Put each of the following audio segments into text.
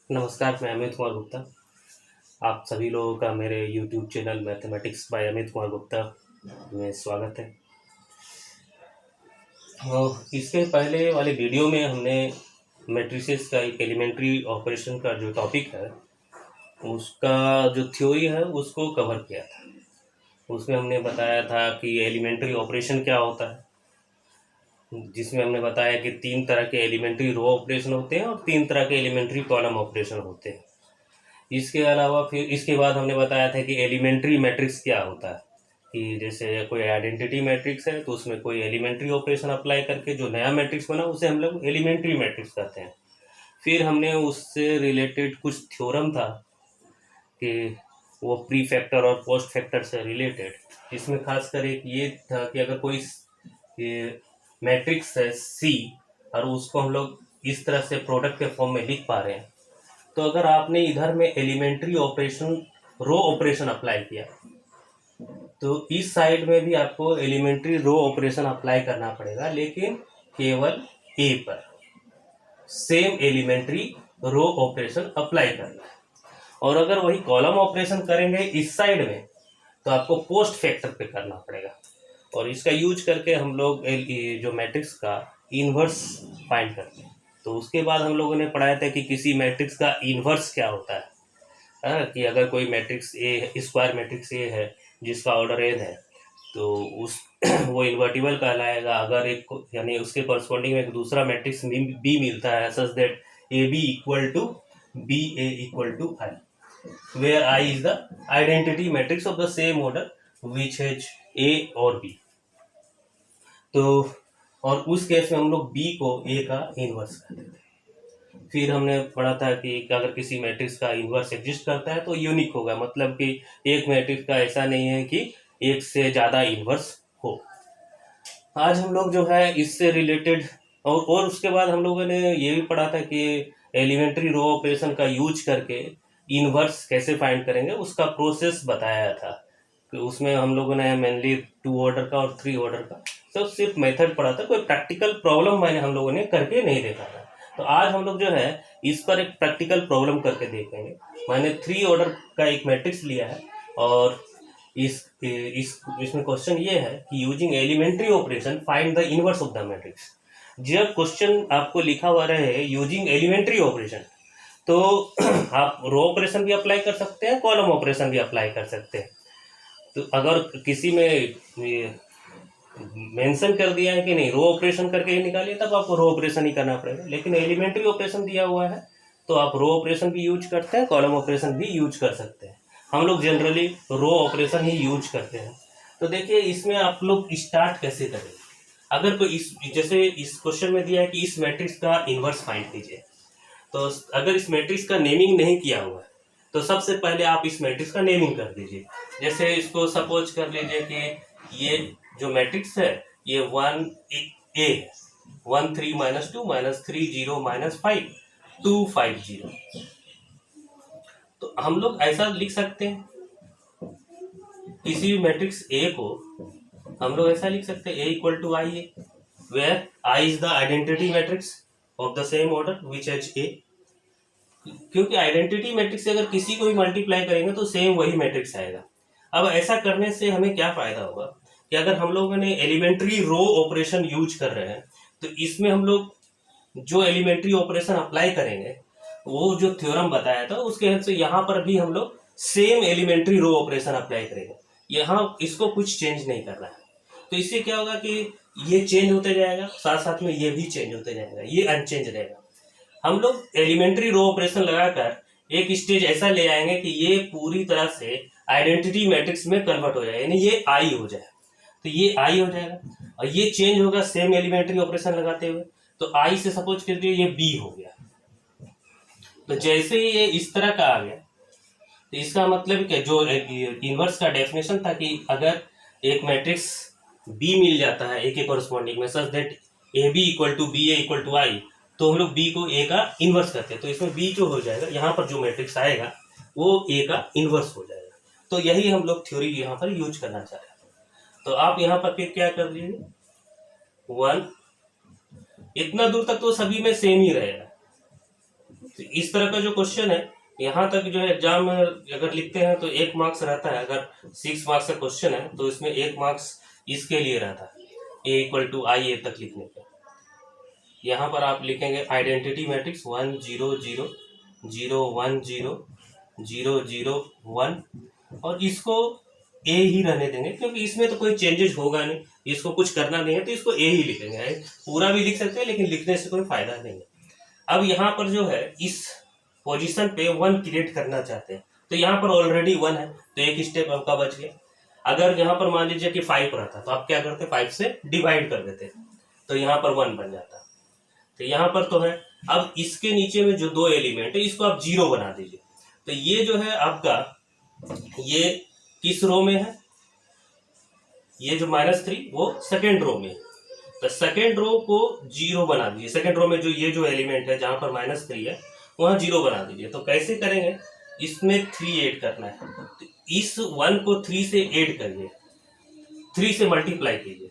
नमस्कार, मैं अमित कुमार गुप्ता। आप सभी लोगों का मेरे YouTube channel mathematics bye Amit Kumar Gupta में स्वागत है। इसके पहले वाले वीडियो में हमने मैट्रिसेस का एक एलिमेंट्री ऑपरेशन का जो टॉपिक है उसका जो थ्योरी है उसको कवर किया था। उसमें हमने बताया था कि एलिमेंट्री ऑपरेशन क्या होता है, जिसमें हमने बताया कि 3 तरह के एलिमेंट्री रो ऑपरेशन होते हैं और 3 तरह के एलिमेंट्री कॉलम ऑपरेशन होते हैं। इसके अलावा फिर इसके बाद हमने बताया था कि एलिमेंट्री मैट्रिक्स क्या होता है, कि जैसे कोई आइडेंटिटी मैट्रिक्स है तो उसमें कोई एलिमेंट्री ऑपरेशन अप्लाई करके जो नया मैट्रिक्स बना उसे हम लोग एलिमेंट्री मैट्रिक्स कहते हैं। फिर हमने उससे रिलेटेड कुछ थ्योरम था कि वो प्री फैक्टर और पोस्ट फैक्टर से रिलेटेड, इसमें खासकर एक ये था कि अगर कोई ये मैट्रिक्स है सी और उसको हम लोग इस तरह से प्रोडक्ट के फॉर्म में लिख पा रहे हैं, तो अगर आपने इधर में elementary operation row operation apply किया तो इस साइड में भी आपको एलिमेंट्री रो ऑपरेशन अप्लाई करना पड़ेगा, लेकिन केवल ए पर same elementary row operation apply करना है। और अगर वही कॉलम ऑपरेशन करेंगे इस साइड में तो आपको पोस्ट फैक्टर पे करना पड़ेगा, और इसका यूज करके हम लोग जो मैट्रिक्स का इन्वर्स फाइंड करते हैं। तो उसके बाद हम लोगों ने पढ़ाया था कि किसी मैट्रिक्स का इन्वर्स क्या होता है। कि अगर कोई matrix A square matrix A है जिसका ऑर्डर एन है तो उस वो इन्वर्टिबल कहलाएगा। अगर एक यानी उसके कॉरस्पॉन्डिंग में एक दूसरा मैट्रिक्स बी मिलता है such that A B equal to B A equal to I, where I is the identity matrix of the same order which has A और बी। तो और उस केस में हम लोग बी को ए का इन्वर्स कहते थे। फिर हमने पढ़ा था कि अगर किसी मैट्रिक्स का इन्वर्स एग्जिस्ट करता है तो यूनिक होगा, मतलब कि एक मैट्रिक्स का ऐसा नहीं है कि एक से ज़्यादा इन्वर्स हो। आज हम लोग जो है इससे रिलेटेड और उसके बाद हम लोगों ने ये भी पढ़ा था कि एलिमेंट्री रो ऑपरेशन का यूज करके इन्वर्स कैसे फाइंड करेंगे, उसका प्रोसेस बताया था। कि उसमें हम लोगों ने मेनली 2 ऑर्डर का और 3 ऑर्डर का तो सिर्फ मेथड पढ़ा था, कोई प्रैक्टिकल प्रॉब्लम मैंने हम लोगों ने करके नहीं देखा था। तो आज हम लोग जो है इस पर एक प्रैक्टिकल प्रॉब्लम करके देखेंगे। मैंने 3 ऑर्डर का एक मैट्रिक्स लिया है और इसमें क्वेश्चन ये है कि using elementary operation find the inverse of the matrix. जब क्वेश्चन आपको लिखा हुआ रहे यूजिंग एलिमेंट्री ऑपरेशन तो आप रो ऑपरेशन भी अप्लाई कर सकते हैं, कॉलम ऑपरेशन भी अप्लाई कर सकते हैं। तो अगर किसी में मेंशन कर दिया है कि नहीं रो ऑपरेशन करके ही निकालिए तब आपको रो ऑपरेशन ही करना पड़ेगा, लेकिन एलिमेंट्री ऑपरेशन दिया हुआ है तो आप रो ऑपरेशन भी यूज करते हैं, कॉलम ऑपरेशन भी यूज कर सकते हैं। हम लोग जनरली रो ऑपरेशन ही यूज करते हैं। तो देखिए इसमें आप लोग स्टार्ट कैसे करेंगे। अगर कोई जैसे इस क्वेश्चन में दिया है कि इस मैट्रिक्स का इन्वर्स फाइंड कीजिए, तो अगर इस मैट्रिक्स का नेमिंग नहीं किया हुआ है तो सबसे पहले आप इस मैट्रिक्स का नेमिंग कर दीजिए। जैसे इसको सपोज कर लीजिए कि ये जो मैट्रिक्स है ये 1 ए है, 1 3 -2 -3 0 -5 2 5 0। तो हम लोग ऐसा लिख सकते हैं किसी भी मैट्रिक्स ए को हम लोग ऐसा लिख सकते हैं A equal to I A, where I is the identity matrix of the same order which has A. क्योंकि आइडेंटिटी मैट्रिक्स से अगर किसी को भी मल्टीप्लाई करेंगे तो सेम वही मैट्रिक्स आएगा। अब ऐसा करने से हमें क्या फायदा होगा कि अगर हम लोगों ने एलिमेंट्री रो ऑपरेशन यूज कर रहे हैं तो इसमें हम लोग जो एलिमेंट्री ऑपरेशन अप्लाई करेंगे वो जो थ्योरम बताया था उसके हेल्प से यहाँ पर भी हम लोग same elementary row operation apply करेंगे। यहाँ इसको कुछ चेंज नहीं करना है, तो इससे क्या होगा कि ये चेंज होते जाएगा, साथ साथ में ये भी चेंज होते जाएगा, ये अनचेंज रहेगा। हम लोग एलिमेंट्री रो ऑपरेशन लगाकर एक स्टेज ऐसा ले आएंगे कि ये पूरी तरह से आइडेंटिटी मैट्रिक्स में कन्वर्ट हो जाए, यानी ये आई हो जाए। तो ये आई हो जाएगा और ये चेंज होगा सेम एलिमेंट्री ऑपरेशन लगाते हुए, तो आई से सपोज करते ये बी हो गया। तो जैसे ही ये इस तरह का आ गया तो इसका मतलब क्या, जो इनवर्स का डेफिनेशन था कि अगर एक मैट्रिक्स बी मिल जाता है ए के कॉरस्पॉन्डिंग में such that A B equal to B A equal to I, तो हम लोग बी को ए का इन्वर्स करते हैं। तो इसमें बी जो हो जाएगा यहाँ पर जो मैट्रिक्स आएगा वो ए का इन्वर्स हो जाएगा। तो यही हम लोग थ्योरी यहाँ पर यूज करना चाह रहे हैं। तो आप यहाँ पर फिर क्या कर लीजिए 1 इतना दूर तक तो सभी में सेम ही रहेगा। तो इस तरह का जो क्वेश्चन है, यहाँ तक जो है एग्जाम में अगर लिखते हैं तो 1 मार्क्स रहता है। अगर 6 मार्क्स का क्वेश्चन है तो इसमें 1 मार्क्स इसके लिए रहता है, ए इक्वल टू आई ए तक लिखने का। यहाँ पर आप लिखेंगे आइडेंटिटी मैट्रिक्स 1 0 0 0 1 0 0 0 1, और इसको ए ही रहने देंगे क्योंकि इसमें तो कोई चेंजेस होगा नहीं, इसको कुछ करना नहीं है, तो इसको ए ही लिखेंगे। पूरा भी लिख सकते हैं लेकिन लिखने से कोई फायदा नहीं है। अब यहाँ पर जो है इस पोजीशन पे 1 क्रिएट करना चाहते हैं, तो यहाँ पर ऑलरेडी 1 है तो एक स्टेप आपका बच गया। अगर यहाँ पर मान लीजिए कि 5 रहता तो आप क्या करते, 5 से डिवाइड कर देते तो यहाँ पर 1 बन जाता। तो यहाँ पर तो है। अब इसके नीचे में जो 2 एलिमेंट है इसको आप 0 बना दीजिए। तो ये जो है आपका, ये किस रो में है, ये जो -3 वो सेकेंड रो में है। तो सेकेंड रो को 0 बना दीजिए। सेकेंड रो में जो ये जो एलिमेंट है जहां पर -3 है वहां 0 बना दीजिए। तो कैसे करेंगे, इसमें 3 ऐड करना है, तो इस 1 को 3 से ऐड करिए, 3 से मल्टीप्लाई कीजिए।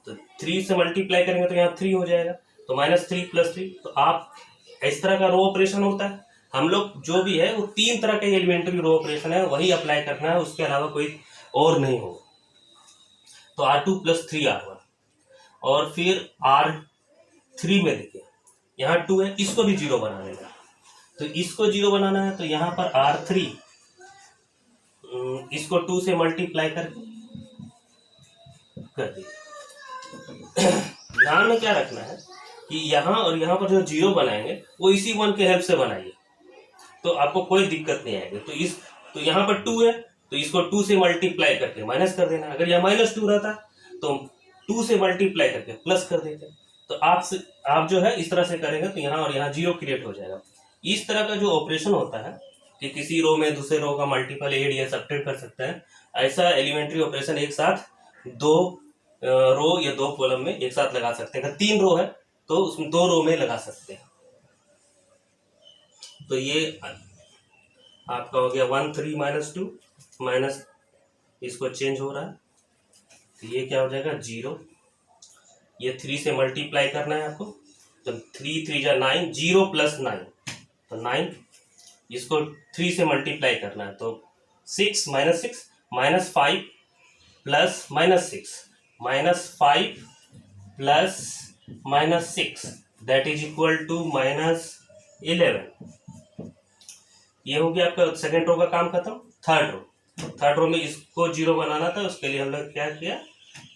तो 3 से मल्टीप्लाई करेंगे तो यहाँ 3 हो जाएगा, तो -3 + 3। तो आप इस तरह का रो ऑपरेशन होता है। हम लोग जो भी है वो 3 तरह के एलिमेंट्री रो ऑपरेशन है वही अप्लाई करना है, उसके अलावा कोई और नहीं होगा। तो R2 + 3R1, और फिर R3 में देखिए यहाँ 2 है, इसको भी 0 बना लेगा। तो इसको 0 बनाना है तो यहाँ पर R3 इसको 2 से मल्टीप्लाई कर दीजिए। ध्यान में क्या रखना है कि यहाँ और यहाँ पर जो 0 बनाएंगे वो इसी 1 के हेल्प से बनाइए, तो आपको कोई दिक्कत नहीं आएगी। तो यहाँ पर 2 है तो इसको 2 से मल्टीप्लाई करके माइनस कर देना। अगर यहाँ -2 रहता तो 2 से मल्टीप्लाई करके प्लस कर देते। तो आप जो है इस तरह से करेंगे तो यहाँ और यहाँ 0 क्रिएट हो जाएगा। इस तरह का जो ऑपरेशन होता है कि किसी रो में दूसरे रो का मल्टीपल ऐड या सब्ट्रैक्ट कर सकते हैं, ऐसा एलिमेंट्री ऑपरेशन एक साथ 2 रो या 2 कॉलम में एक साथ लगा सकते हैं। अगर 3 रो है तो उसमें 2 रो में लगा सकते हैं। तो ये आपका हो गया 1 3 -2 माइनस, इसको चेंज हो रहा है तो ये क्या हो जाएगा 0। ये 3 से मल्टीप्लाई करना है आपको, तो 3 3 जा 9, 0 + 9 तो 9, इसको 3 से मल्टीप्लाई करना है तो 6 -6 -5 plus -6 -5 plus -6 that is equal to -11। ये हो गया आपका सेकेंड रो का काम खत्म। थर्ड रो में इसको 0 बनाना था, उसके लिए हम लोग क्या किया,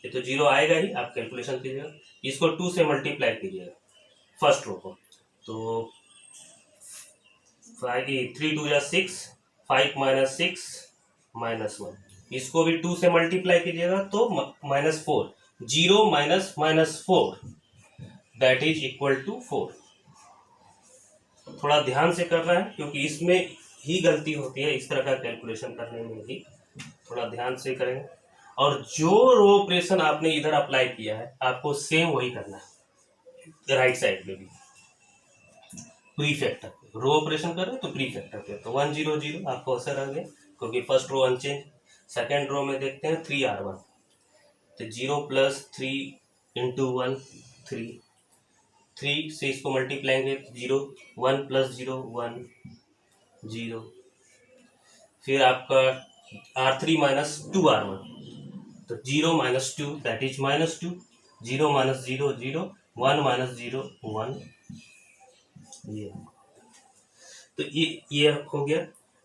ये तो 0 आएगा ही, आप कैलकुलेशन कीजिएगा। इसको 2 से मल्टीप्लाई कीजिएगा फर्स्ट रो को, तो 3 2 जा 6, 5 -6 -1, इसको भी 2 से मल्टीप्लाई कीजिएगा तो -4, 0 -4 दैट इज इक्वल टू 4। थोड़ा ध्यान से करना है क्योंकि इसमें ही गलती होती है, इस तरह का कैलकुलेशन करने में ही थोड़ा ध्यान से करेंगे। और जो रो ऑपरेशन आपने इधर अप्लाई किया है आपको सेम वही करना है राइट साइड में भी, प्री फैक्टर रो ऑपरेशन कर रहे हैं तो प्री फैक्टर पे, तो 1 0 0 आपको असर आ गया क्योंकि first row unchanged. Second row में देखते हैं 3R1, तो 0 + 3 × 1 3 से इसको मल्टीप्लाई करेंगे 0, 1 + 0 1 0, फिर आपका R3 - 2R1 तो 0 - 2 दैट इज -2, 0 - 0 0, 1 - 0 1, ये तो ये हो गया।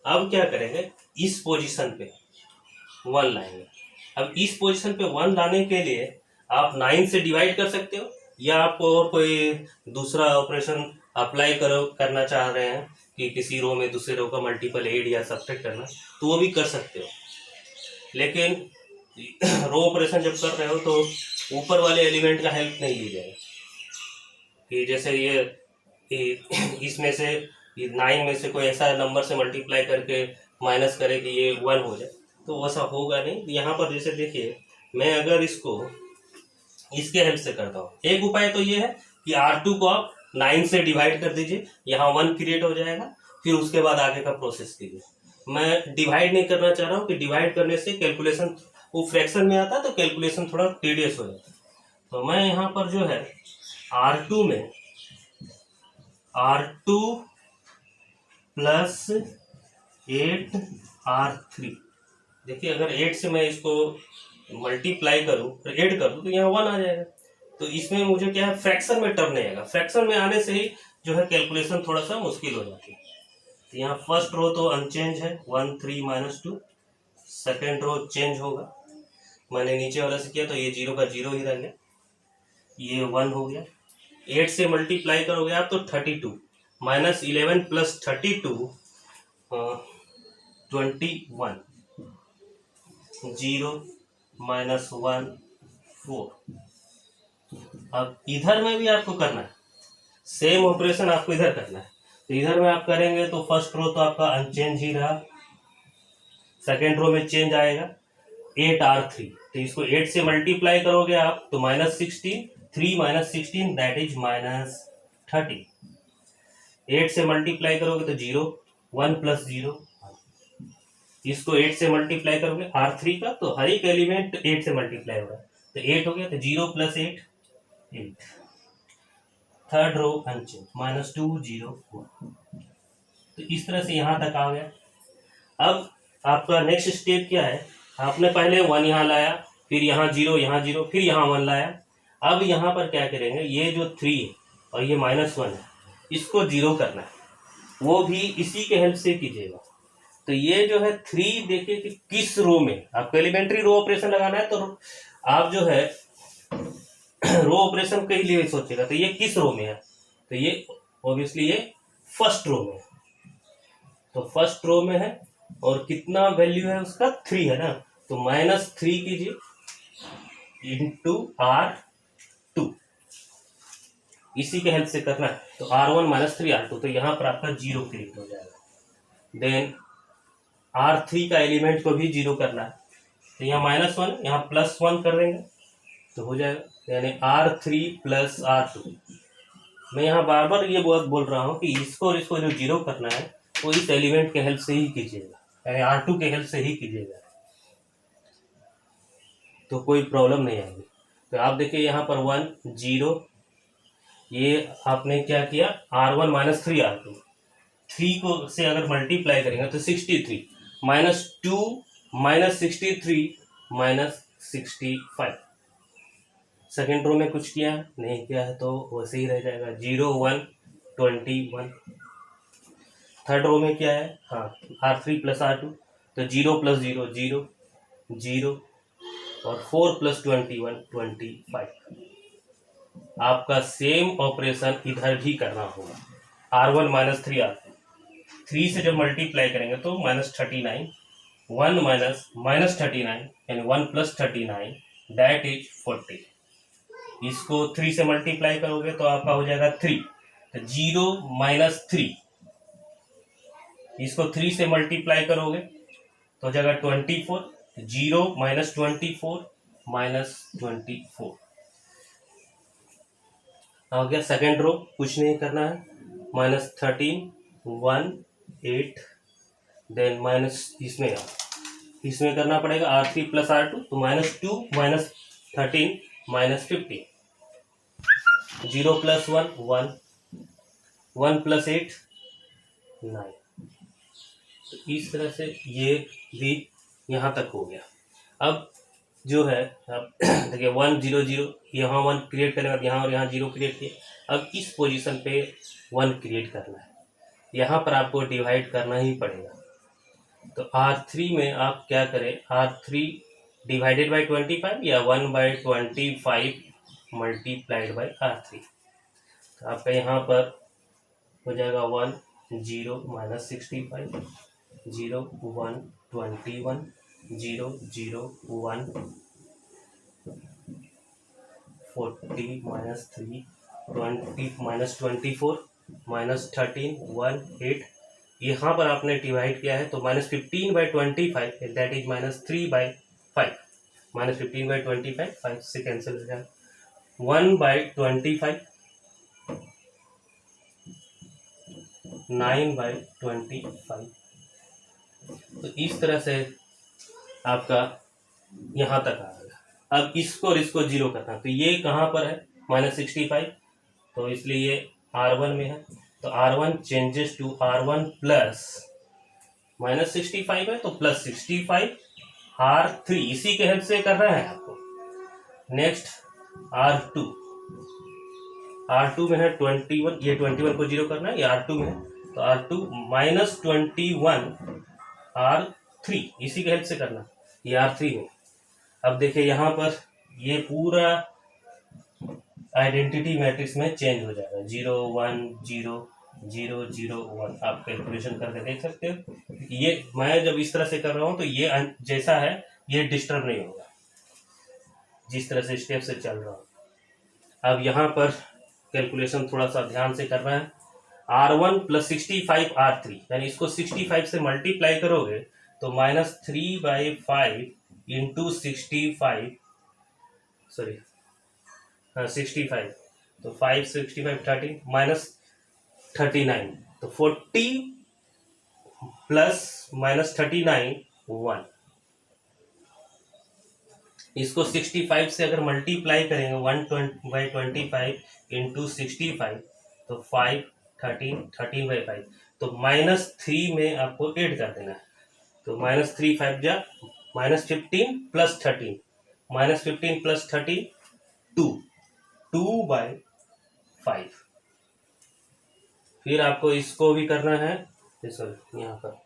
अब क्या करेंगे, इस पोजीशन पे 1 लाएंगे। अब इस पोजीशन पे 1 लाने के लिए आप 9 से डिवाइड कर सकते हो, या आपको और कोई दूसरा ऑपरेशन अप्लाई करना चाह रहे हैं कि किसी रो में दूसरे रो का मल्टीपल ऐड या सब्ट्रैक्ट करना, तो वो भी कर सकते हो। लेकिन रो ऑपरेशन जब कर रहे हो तो ऊपर वाले एलिमेंट का हेल्प नहीं ली जाएगा कि जैसे ये इसमें से 9 में से कोई ऐसा नंबर से मल्टीप्लाई करके माइनस करे कि ये 1 हो जाए, तो वैसा होगा नहीं। यहाँ पर जैसे देखिए, मैं अगर इसको इसके हेल्प से करता हूँ, एक उपाय तो ये है कि R2 को आप 9 से डिवाइड कर दीजिए, यहाँ 1 क्रिएट हो जाएगा, फिर उसके बाद आगे का प्रोसेस कीजिए। मैं डिवाइड नहीं करना चाह रहा हूँ कि डिवाइड करने से कैलकुलेशन वो फ्रैक्शन में आता है तो कैलकुलेशन थोड़ा टीडियस हो जाता है। तो मैं यहाँ पर जो है R2 में R2 प्लस 8R3। देखिए अगर 8 से मैं इसको मल्टीप्लाई करूं और ऐड कर दूं तो यहाँ 1 आ जाएगा। तो इसमें मुझे क्या है, फ्रैक्शन में टर्म नहीं आएगा। फ्रैक्शन में आने से ही जो है कैलकुलेशन थोड़ा सा मुश्किल हो जाती है। तो यहाँ फर्स्ट रो तो अनचेंज है 1 3 - 2। सेकेंड रो चेंज होगा, मैंने नीचे वाला से किया तो ये 0 का 0 ही रह गया, ये 1 हो गया। 8 से मल्टीप्लाई करोगे आप तो 32 -11 + 32 21 0 -1 4। अब इधर में भी आपको करना है, सेम ऑपरेशन आपको इधर करना है। तो इधर में आप करेंगे तो फर्स्ट रो तो आपका अनचेंज ही रहा, सेकेंड रो में चेंज आएगा 8R3। तो इसको 8 से मल्टीप्लाई करोगे आप तो -16, 3 - 16 दैट इज -30। 8 से मल्टीप्लाई करोगे तो 0, 1 + 0। इसको 8 से मल्टीप्लाई करोगे R3 का, तो हर एक एलिमेंट 8 से मल्टीप्लाई होगा तो 8 हो गया। तो 0 + 8 8। Third row unchanged -2 0 1। तो इस तरह से यहां तक आ गया। अब आपका नेक्स्ट स्टेप क्या है, आपने पहले 1 यहाँ लाया, फिर यहाँ 0, फिर यहाँ 1 लाया। अब यहाँ पर क्या करेंगे, ये जो 3 है और ये -1 है, इसको 0 करना है, वो भी इसी के हेल्प से कीजिएगा। तो ये जो है 3 देखिए कि किस रो में आपको एलिमेंट्री रो ऑपरेशन लगाना है, तो आप जो है रो ऑपरेशन के लिए सोचेगा तो ये किस रो में है, तो ये ऑब्वियसली ये फर्स्ट रो में है। तो फर्स्ट रो में है और कितना वैल्यू है उसका 3 है ना, तो -3 कीजिए इंटू R2, इसी के हेल्प से करना है। तो R1 - 3R2, तो यहाँ पर आपका 0 क्रिएट हो जाएगा। देन R3 का एलिमेंट को भी 0 करना है, तो यहाँ -1 यहाँ +1 कर देंगे तो हो जाएगा, यानी R3 + R2। मैं यहाँ बार बार ये बोल रहा हूँ कि इसको और इसको जो 0 करना है वो इस एलिमेंट के हेल्प से ही कीजिएगा, यानी R2 के हेल्प से ही कीजिएगा, तो कोई प्रॉब्लम नहीं आएगी। तो आप देखिए यहाँ पर 1 0, ये आपने क्या किया R1 - 3R2, 3 को से अगर मल्टीप्लाई करेंगे तो 63 -2 -63 -65। सेकेंड रो में कुछ किया नहीं किया है तो वैसे ही रह जाएगा 0 1 21। थर्ड रो में क्या है, हाँ R3 + R2, तो 0 + 0 0 0 और 4 + 21 25। आपका सेम ऑपरेशन इधर भी करना होगा। R1 - 3R2, 3 से जब मल्टीप्लाई करेंगे तो -39, 1 -39 यानी 1 + 39 दैट इज 40। इसको 3 से मल्टीप्लाई करोगे तो आपका हो जाएगा 3, तो 0 - 3, इसको 3 से मल्टीप्लाई करोगे तो हो जाएगा 24, 0 - 24 -24 हो गया। सेकेंड रो कुछ नहीं करना है, -13 1 8, देन माइनस इसमें करना पड़ेगा R3 + R2, तो -2 -13 -15, 0 + 1 1, 1 + 8 9। तो इस तरह से ये भी यहाँ तक हो गया। अब जो है अब देखिए 1 0 0, यहाँ 1 क्रिएट करने के बाद यहाँ और यहाँ 0 क्रिएट किया। अब इस पोजीशन पे 1 क्रिएट करना है, यहाँ पर आपको डिवाइड करना ही पड़ेगा। तो R3 में आप क्या करें, R3 डिवाइडेड बाई 25 या 1/25 मल्टीप्लाइड बाई R3। तो आपका यहाँ पर हो जाएगा 1 0 -65 0 1 21 0 0 1 40 -3 20 -24 -13 1 8। यहाँ पर आपने डिवाइड किया है तो -15/25 दैट इज -3/5, -15/25 5 से कैंसिल हो जाएगा, 1/25 9/25। तो इस तरह से आपका यहाँ तक आ गया। अब इसको और इसको 0 करना, तो ये कहाँ पर है -65, तो इसलिए ये R1 में है, तो R1 changes to R1 plus minus 65 है तो प्लस 65 R3, इसी के हेल्प से करना है आपको। नेक्स्ट R2, R2 में है 21, ये 21 को जीरो करना है, ये R2 में है तो R2 माइनस 21 R3, इसी के हेल्प से करना, ये R3 में। अब देखिए यहाँ पर ये पूरा आइडेंटिटी मैट्रिक्स में चेंज हो जाएगा, 0 1 0 0 0 1। आप कैलकुलेशन करके देख सकते हो। ये मैं जब इस तरह से कर रहा हूँ तो ये जैसा है ये डिस्टर्ब नहीं होगा, जिस तरह से स्टेप से चल रहा हूँ। अब यहाँ पर कैलकुलेशन थोड़ा सा ध्यान से करना है। R1 प्लस 65 R3, यानी इसको 65 से मल्टीप्लाई करोगे तो माइनस 3/5 इंटू 65, सॉरी हाँ 65, तो 5 65 30 माइनस 39, तो 40 प्लस माइनस 39 1। इसको 65 से अगर मल्टीप्लाई करेंगे 1/25 इंटू 65 तो 5 13 13/5, तो -3 में आपको ऐड कर देना है। तो -3 5 जा -15 प्लस 13, -15 प्लस 30 2/5। फिर आपको इसको भी करना है, सॉरी यहाँ पर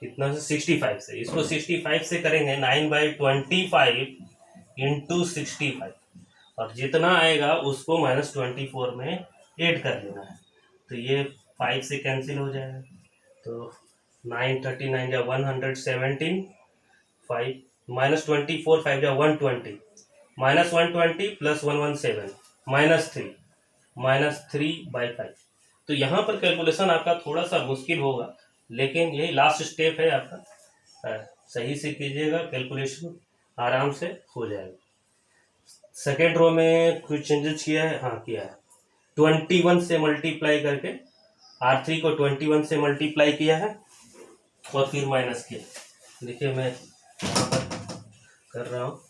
कितना से 65 से, इसको 65 से करेंगे 9/25 इंटू 65, और जितना आएगा उसको -24 में ऐड कर लेना है। तो ये 5 से कैंसिल हो जाएगा, तो 9 39 जा 117, 5 -24 5 जा 120, -120 प्लस 117 -3/5। तो यहाँ पर कैलकुलेशन आपका थोड़ा सा मुश्किल होगा, लेकिन यही लास्ट स्टेप है आपका, सही से कीजिएगा, कैलकुलेशन आराम से हो जाएगा। सेकेंड रो में कुछ चेंजेस किया है, हाँ किया है, 21 से मल्टीप्लाई करके R3 को 21 से मल्टीप्लाई किया है और फिर माइनस किया। देखिए मैं यहाँ पर कर रहा हूँ,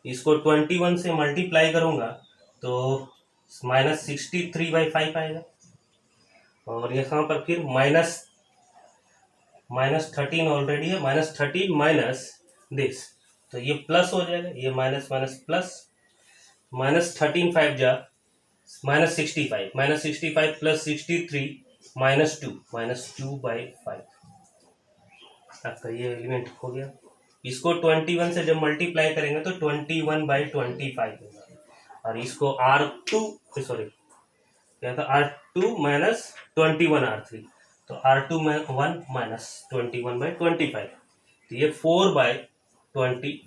इसको 21 से मल्टीप्लाई करूँगा तो -63/5 आएगा, और यहाँ पर फिर -13 ऑलरेडी है, -13 माइनस दिस, तो ये प्लस हो जाएगा, ये माइनस माइनस प्लस, -13 5 जा -65, -65 प्लस 63 -2/5। आपका ये एलिमेंट हो गया। इसको 21 से जब मल्टीप्लाई करेंगे तो 21/25 होगा, और इसको R2 सॉरी क्या था, R2 माइनस 21 R3, तो R2 में 1 माइनस 21/25, तो ये 4/25।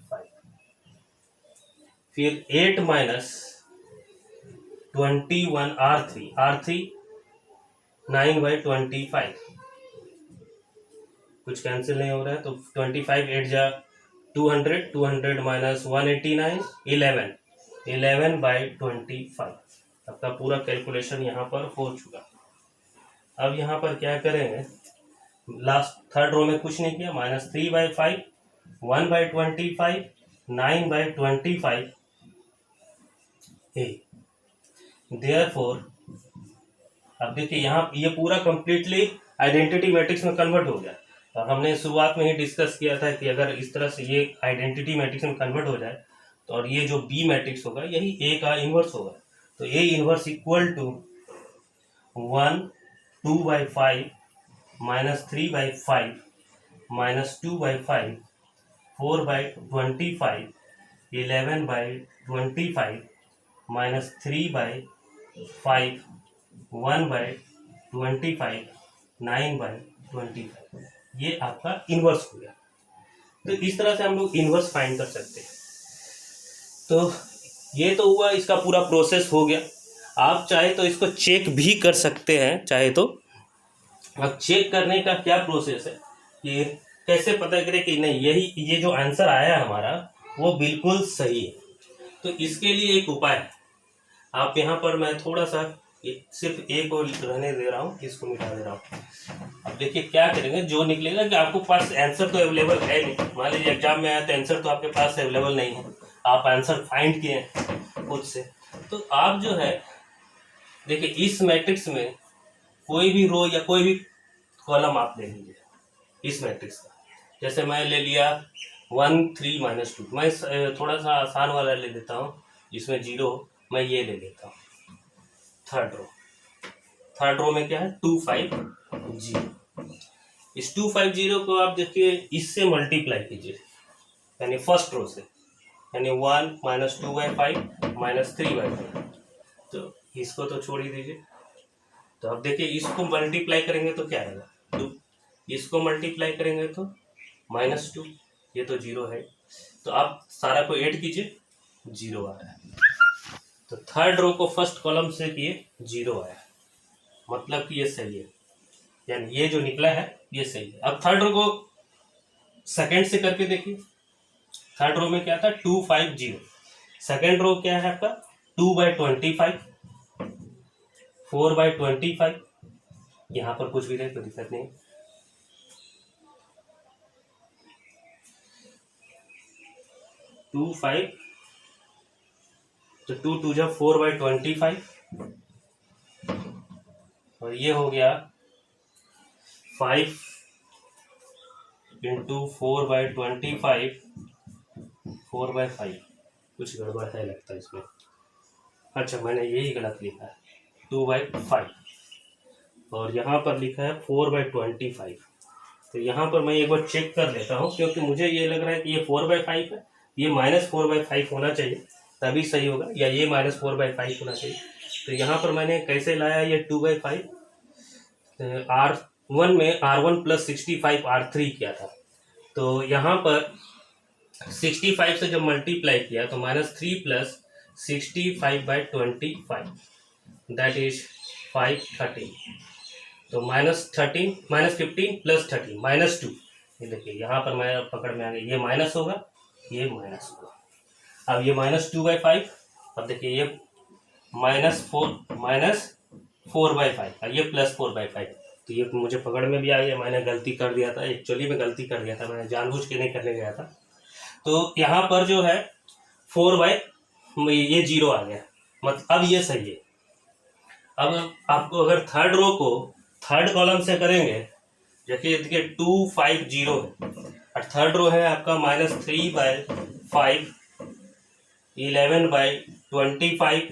फिर 8 माइनस 21 R3 9/25, कुछ कैंसिल नहीं हो रहा है, तो 25 8 जा 200, 200 माइनस 189 11/25। आपका पूरा कैलकुलेशन यहाँ पर हो चुका। अब यहाँ पर क्या करेंगे, लास्ट थर्ड रो में कुछ नहीं किया, -3/5 1/25 9/25 देयरफॉर। अब देखिए यहाँ ये पूरा कंप्लीटली आइडेंटिटी मैट्रिक्स में कन्वर्ट हो गया। तो हमने शुरुआत में ही डिस्कस किया था कि अगर इस तरह से ये आइडेंटिटी मैट्रिक्स में कन्वर्ट हो जाए तो, और ये जो बी मैट्रिक्स होगा यही ए का इन्वर्स होगा, तो ए इन्वर्स इक्वल टू 1 2/5 -3/5 -2/5 4/25 11/25 -3/5 1/25 9/25। ये आपका इन्वर्स हो गया। तो इस तरह से हम लोग इन्वर्स फाइंड कर सकते हैं। तो ये तो हुआ, इसका पूरा प्रोसेस हो गया। आप चाहे तो इसको चेक भी कर सकते हैं, चाहे तो। अब चेक करने का क्या प्रोसेस है, कि कैसे पता करें कि नहीं ये जो आंसर आया हमारा वो बिल्कुल सही है। तो इसके लिए एक उपाय है। आप यहाँ पर मैं थोड़ा सा सिर्फ एक को रहने दे रहा हूँ, इसको मिटा दे रहा हूँ। अब देखिए क्या करेंगे, जो निकलेगा कि आपको पास आंसर तो अवेलेबल है नहीं, मान लीजिए एग्जाम में आया तो आंसर तो आपके पास अवेलेबल नहीं है, आप आंसर फाइंड किए खुद से, तो आप जो है देखिए इस मैट्रिक्स में कोई भी रो या कोई भी कॉलम आप ले लीजिए इस मैट्रिक्स का। जैसे मैं ले लिया 1 3 -2, मैं थोड़ा सा आसान वाला ले लेता हूँ जिसमें 0, मैं ये ले लेता हूँ थर्ड रो में क्या है 2 5 0। इस 2 5 0 को आप देखिए इससे मल्टीप्लाई कीजिए, यानी फर्स्ट रो से, यानी 1 -2/5 -3/5। तो इसको तो छोड़ ही दीजिए। तो अब देखिए इसको मल्टीप्लाई करेंगे तो क्या आएगा 2, इसको मल्टीप्लाई करेंगे तो -2, ये तो 0 है। तो आप सारा को ऐड कीजिए, 0 आ रहा है। तो थर्ड रो को फर्स्ट कॉलम से किए 0 आया, मतलब कि ये सही है, यानी ये जो निकला है ये सही है। अब थर्ड रो को सेकंड से करके देखिए। थर्ड रो में क्या था 2 5 0, सेकंड रो क्या है आपका 2/25, 4/25। यहाँ पर कुछ भी रहे कोई दिक्कत नहीं। 2 5, तो 2 2 जा 4/25, और ये हो गया 5 इंटू 4/25, 4/5। कुछ गड़बड़ है लगता है इसमें। अच्छा मैंने यही गलत लिखा है 2/5, और यहाँ पर लिखा है 4/25। तो यहाँ पर मैं एक बार चेक कर लेता हूँ, क्योंकि मुझे ये लग रहा है कि ये 4/5 है, ये -4/5 होना चाहिए तभी सही होगा, या ये -4/5 होना चाहिए। तो यहाँ पर मैंने कैसे लाया ये 2/5, R1 में R1 + 65 R3 किया था। तो यहाँ पर 65 से जब मल्टीप्लाई किया तो -3 + 65/25, दैट इज 513। तो -15 + 30 -2। ये देखिए यहाँ पर मैं पकड़ में आ गया, ये माइनस होगा, ये माइनस होगा। अब ये -2/5, अब देखिए ये -4/5, और ये +4/5। तो ये मुझे पकड़ में भी आ गया, मैंने गलती कर दिया था, एक्चुअली में गलती कर दिया था, मैंने जानबूझ के नहीं करने गया था। तो यहाँ पर जो है ये 0 आ गया, मतलब अब ये सही है। अब आपको अगर थर्ड रो को थर्ड कॉलम से करेंगे, देखिए 2 5 0 है, और थर्ड रो है आपका -3/5, 11/25,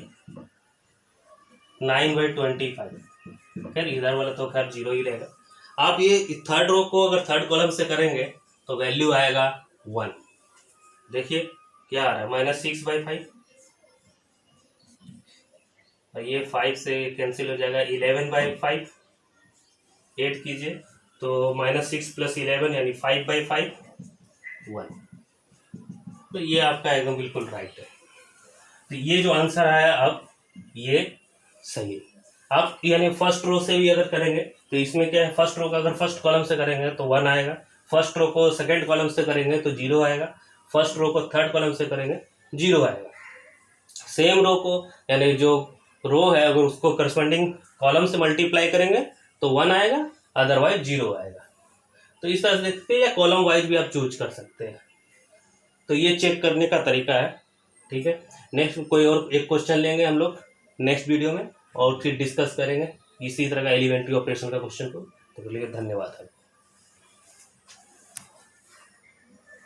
9/25। खैर इधर वाला तो खैर 0 ही रहेगा। आप ये थर्ड रो को अगर थर्ड कॉलम से करेंगे तो वैल्यू आएगा 1। देखिए क्या आ रहा है -6/5, ये 5 से कैंसिल हो जाएगा, 11/5 ऐड कीजिए तो -6 + 11 यानी 5/5 1। तो ये आपका एकदम बिल्कुल राइट है। तो ये जो आंसर आया अब ये सही है। आप यानी फर्स्ट रो से भी अगर करेंगे तो इसमें क्या है, फर्स्ट रो का अगर फर्स्ट कॉलम से करेंगे तो 1 आएगा, फर्स्ट रो को सेकंड कॉलम से करेंगे तो 0 आएगा, फर्स्ट रो को थर्ड कॉलम से करेंगे 0 आएगा। सेम रो को यानी जो रो है अगर उसको करस्पॉन्डिंग कॉलम से मल्टीप्लाई करेंगे तो 1 आएगा, अदरवाइज 0 आएगा। तो इस तरह से देखते हैं, या कॉलम वाइज भी आप चूज कर सकते हैं। तो ये चेक करने का तरीका है, ठीक है। नेक्स्ट कोई और एक क्वेश्चन लेंगे हम लोग नेक्स्ट वीडियो में, और फिर डिस्कस करेंगे इसी तरह का एलिमेंट्री ऑपरेशन का क्वेश्चन को। तो के लिए धन्यवाद।